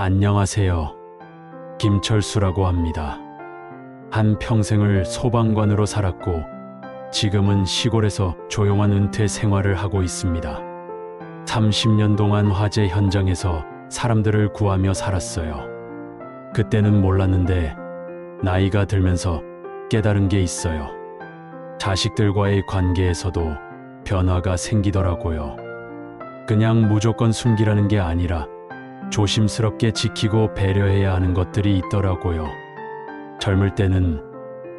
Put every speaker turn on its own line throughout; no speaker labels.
안녕하세요. 김철수라고 합니다. 한 평생을 소방관으로 살았고 지금은 시골에서 조용한 은퇴 생활을 하고 있습니다. 30년 동안 화재 현장에서 사람들을 구하며 살았어요. 그때는 몰랐는데 나이가 들면서 깨달은 게 있어요. 자식들과의 관계에서도 변화가 생기더라고요. 그냥 무조건 숨기라는 게 아니라 조심스럽게 지키고 배려해야 하는 것들이 있더라고요. 젊을 때는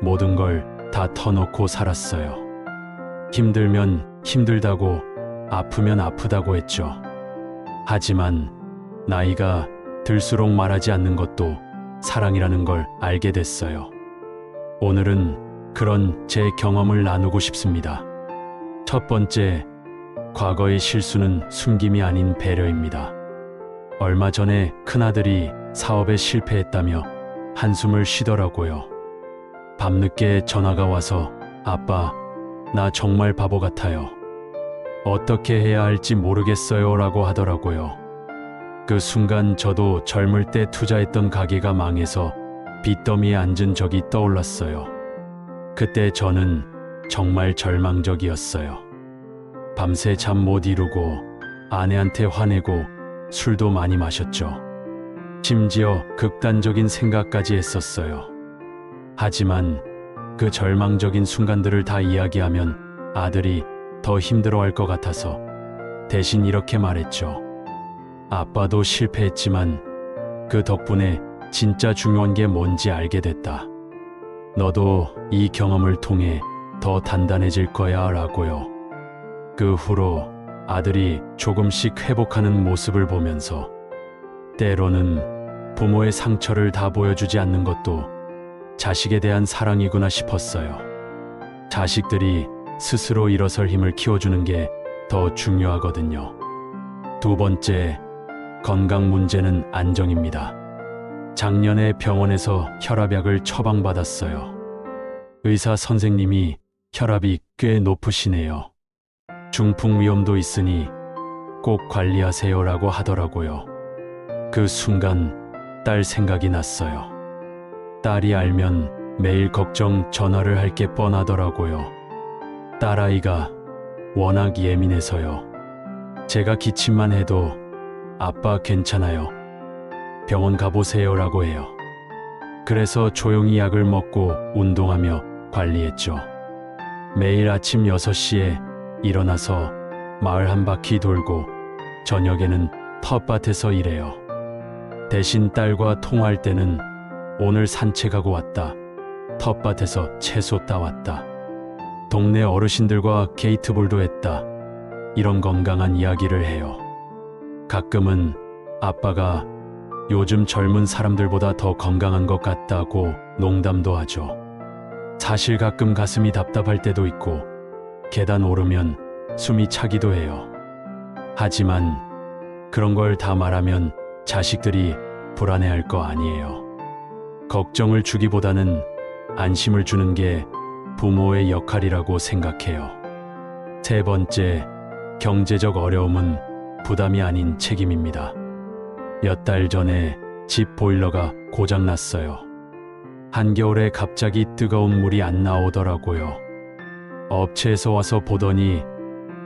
모든 걸 다 터놓고 살았어요. 힘들면 힘들다고, 아프면 아프다고 했죠. 하지만 나이가 들수록 말하지 않는 것도 사랑이라는 걸 알게 됐어요. 오늘은 그런 제 경험을 나누고 싶습니다. 첫 번째, 과거의 실수는 숨김이 아닌 배려입니다. 얼마 전에 큰아들이 사업에 실패했다며 한숨을 쉬더라고요. 밤늦게 전화가 와서 아빠, 나 정말 바보 같아요. 어떻게 해야 할지 모르겠어요 라고 하더라고요. 그 순간 저도 젊을 때 투자했던 가게가 망해서 빚더미에 앉은 적이 떠올랐어요. 그때 저는 정말 절망적이었어요. 밤새 잠 못 이루고 아내한테 화내고 술도 많이 마셨죠. 심지어 극단적인 생각까지 했었어요. 하지만 그 절망적인 순간들을 다 이야기하면 아들이 더 힘들어할 것 같아서 대신 이렇게 말했죠. 아빠도 실패했지만 그 덕분에 진짜 중요한 게 뭔지 알게 됐다. 너도 이 경험을 통해 더 단단해질 거야 라고요. 그 후로 아들이 조금씩 회복하는 모습을 보면서 때로는 부모의 상처를 다 보여주지 않는 것도 자식에 대한 사랑이구나 싶었어요. 자식들이 스스로 일어설 힘을 키워주는 게 더 중요하거든요. 두 번째, 건강 문제는 안정입니다. 작년에 병원에서 혈압약을 처방받았어요. 의사 선생님이 혈압이 꽤 높으시네요. 중풍 위험도 있으니 꼭 관리하세요 라고 하더라고요. 그 순간 딸 생각이 났어요. 딸이 알면 매일 걱정 전화를 할 게 뻔하더라고요. 딸아이가 워낙 예민해서요. 제가 기침만 해도 아빠 괜찮아요. 병원 가보세요 라고 해요. 그래서 조용히 약을 먹고 운동하며 관리했죠. 매일 아침 6시에 일어나서 마을 한 바퀴 돌고 저녁에는 텃밭에서 일해요. 대신 딸과 통화할 때는 오늘 산책하고 왔다. 텃밭에서 채소 따왔다. 동네 어르신들과 게이트볼도 했다. 이런 건강한 이야기를 해요. 가끔은 아빠가 요즘 젊은 사람들보다 더 건강한 것 같다고 농담도 하죠. 사실 가끔 가슴이 답답할 때도 있고 계단 오르면 숨이 차기도 해요. 하지만 그런 걸 다 말하면 자식들이 불안해할 거 아니에요. 걱정을 주기보다는 안심을 주는 게 부모의 역할이라고 생각해요. 세 번째, 경제적 어려움은 부담이 아닌 책임입니다. 몇 달 전에 집 보일러가 고장났어요. 한겨울에 갑자기 뜨거운 물이 안 나오더라고요. 업체에서 와서 보더니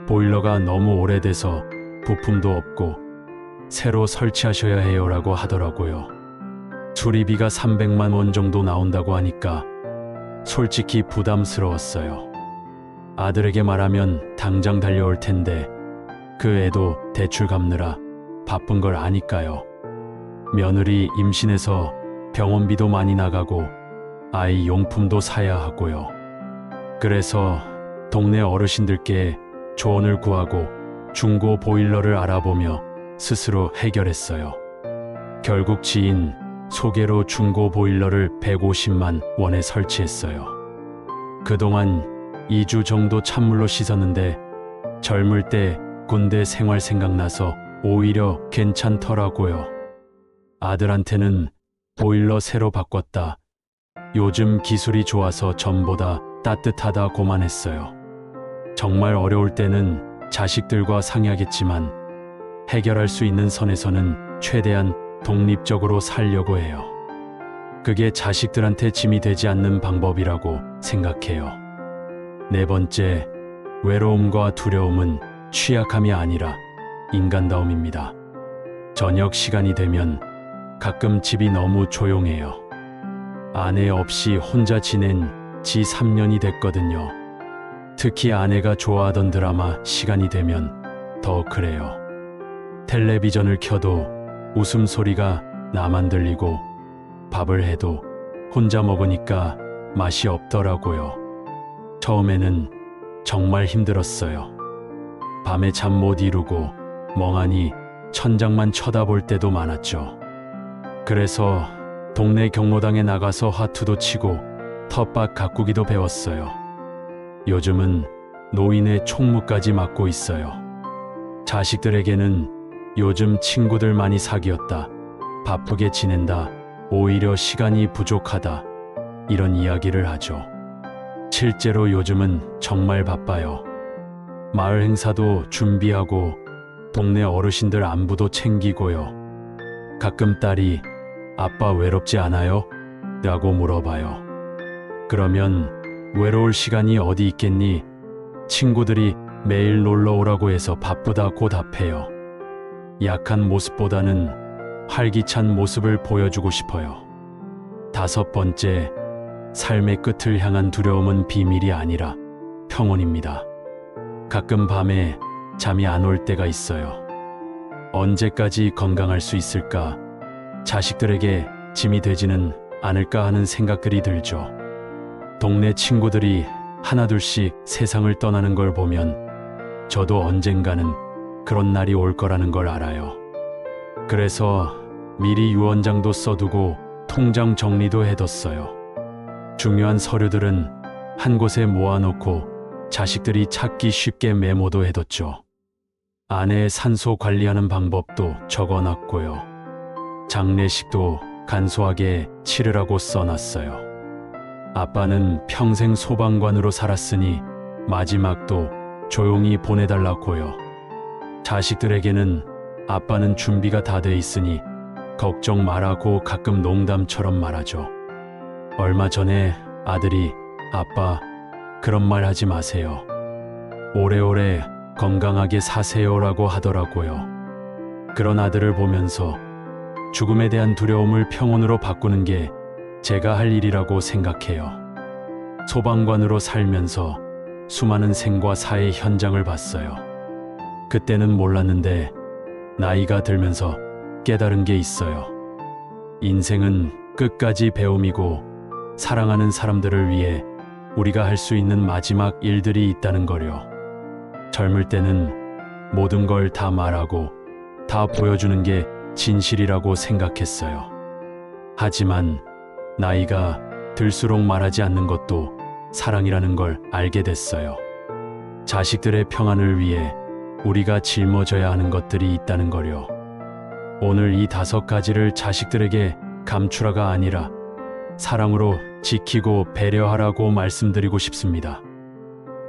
보일러가 너무 오래돼서 부품도 없고 새로 설치하셔야 해요 라고 하더라고요. 수리비가 300만 원 정도 나온다고 하니까 솔직히 부담스러웠어요. 아들에게 말하면 당장 달려올 텐데 그 애도 대출 갚느라 바쁜 걸 아니까요. 며느리 임신해서 병원비도 많이 나가고 아이 용품도 사야 하고요. 그래서 동네 어르신들께 조언을 구하고 중고 보일러를 알아보며 스스로 해결했어요. 결국 지인 소개로 중고 보일러를 150만 원에 설치했어요. 그동안 2주 정도 찬물로 씻었는데 젊을 때 군대 생활 생각나서 오히려 괜찮더라고요. 아들한테는 보일러 새로 바꿨다. 요즘 기술이 좋아서 전보다 따뜻하다고만 했어요. 정말 어려울 때는 자식들과 상의하겠지만 해결할 수 있는 선에서는 최대한 독립적으로 살려고 해요. 그게 자식들한테 짐이 되지 않는 방법이라고 생각해요. 네 번째, 외로움과 두려움은 취약함이 아니라 인간다움입니다. 저녁 시간이 되면 가끔 집이 너무 조용해요. 아내 없이 혼자 지낸 지 3년이 됐거든요. 특히 아내가 좋아하던 드라마 시간이 되면 더 그래요. 텔레비전을 켜도 웃음소리가 나만 들리고 밥을 해도 혼자 먹으니까 맛이 없더라고요. 처음에는 정말 힘들었어요. 밤에 잠 못 이루고 멍하니 천장만 쳐다볼 때도 많았죠. 그래서 동네 경로당에 나가서 화투도 치고 텃밭 가꾸기도 배웠어요. 요즘은 노인의 총무까지 맡고 있어요. 자식들에게는 요즘 친구들 많이 사귀었다, 바쁘게 지낸다, 오히려 시간이 부족하다, 이런 이야기를 하죠. 실제로 요즘은 정말 바빠요. 마을 행사도 준비하고 동네 어르신들 안부도 챙기고요. 가끔 딸이 아빠 외롭지 않아요? 라고 물어봐요. 그러면 외로울 시간이 어디 있겠니? 친구들이 매일 놀러 오라고 해서 바쁘다고 답해요. 약한 모습보다는 활기찬 모습을 보여주고 싶어요. 다섯 번째, 삶의 끝을 향한 두려움은 비밀이 아니라 평온입니다. 가끔 밤에 잠이 안 올 때가 있어요. 언제까지 건강할 수 있을까? 자식들에게 짐이 되지는 않을까 하는 생각들이 들죠. 동네 친구들이 하나둘씩 세상을 떠나는 걸 보면 저도 언젠가는 그런 날이 올 거라는 걸 알아요. 그래서 미리 유언장도 써두고 통장 정리도 해뒀어요. 중요한 서류들은 한 곳에 모아놓고 자식들이 찾기 쉽게 메모도 해뒀죠. 아내의 산소 관리하는 방법도 적어놨고요. 장례식도 간소하게 치르라고 써놨어요. 아빠는 평생 소방관으로 살았으니 마지막도 조용히 보내달라고요. 자식들에게는 아빠는 준비가 다 돼 있으니 걱정 말라고 가끔 농담처럼 말하죠. 얼마 전에 아들이 아빠, 그런 말 하지 마세요. 오래오래 건강하게 사세요라고 하더라고요. 그런 아들을 보면서 죽음에 대한 두려움을 평온으로 바꾸는 게 제가 할 일이라고 생각해요. 소방관으로 살면서 수많은 생과 사의 현장을 봤어요. 그때는 몰랐는데 나이가 들면서 깨달은 게 있어요. 인생은 끝까지 배움이고 사랑하는 사람들을 위해 우리가 할 수 있는 마지막 일들이 있다는 거요. 젊을 때는 모든 걸 다 말하고 다 보여주는 게 진실이라고 생각했어요. 하지만 나이가 들수록 말하지 않는 것도 사랑이라는 걸 알게 됐어요. 자식들의 평안을 위해 우리가 짊어져야 하는 것들이 있다는 거요. 오늘 이 5가지를 자식들에게 감추라가 아니라 사랑으로 지키고 배려하라고 말씀드리고 싶습니다.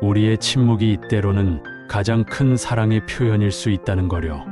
우리의 침묵이 때로는 가장 큰 사랑의 표현일 수 있다는 거요.